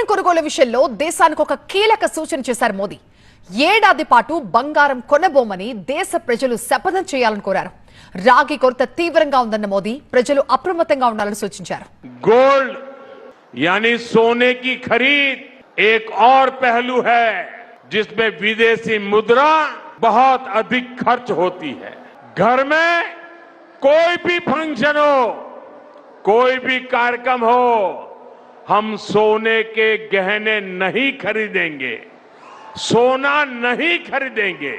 కొనుగోలు విషయంలో దేశానికి ఒక కీలక సూచన చేశారు మోదీ. ఏడాది పాటు బంగారం కొనబోమని దేశ ప్రజలు శపథం చేయాలని కోరారు. రాగి కొరత తీవ్రంగా ఉందన్న మోదీ ప్రజలు అప్రమత్తంగా ఉండాలని సూచించారు. गोल्ड यानी सोने की खरीद एक और पहलू है जिसमें विदेशी मुद्रा बहुत अधिक खर्च होती है. घर में कोई भी फंक्शन हो, कोई भी कार्यक्रम हो, हम सोने के गहने नहीं खरीदेंगे, सोना नहीं खरीदेंगे.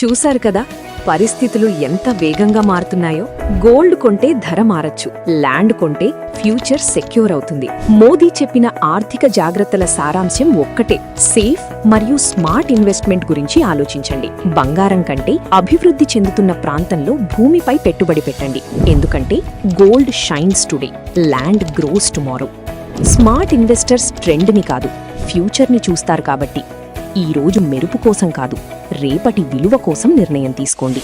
చూశారు కదా పరిస్థితులు ఎంత వేగంగా మారుతున్నాయో. గోల్డ్ కొంటే ధర మారచ్చు, ల్యాండ్ కొంటే ఫ్యూచర్ సెక్యూర్ అవుతుంది. మోదీ చెప్పిన ఆర్థిక జాగ్రత్తల సారాంశం ఒక్కటే, సేఫ్ మరియు స్మార్ట్ ఇన్వెస్ట్మెంట్ గురించి ఆలోచించండి. బంగారం కంటే అభివృద్ధి చెందుతున్న ప్రాంతంలో భూమిపై పెట్టుబడి పెట్టండి. ఎందుకంటే gold shines today, land grows tomorrow. Smart investors ట్రెండ్ని కాదు, ఫ్యూచర్ని చూస్తారు. కాబట్టి ఈ రోజు మెరుపు కోసం కాదు, రేపటి విలువ కోసం నిర్ణయం తీసుకోండి.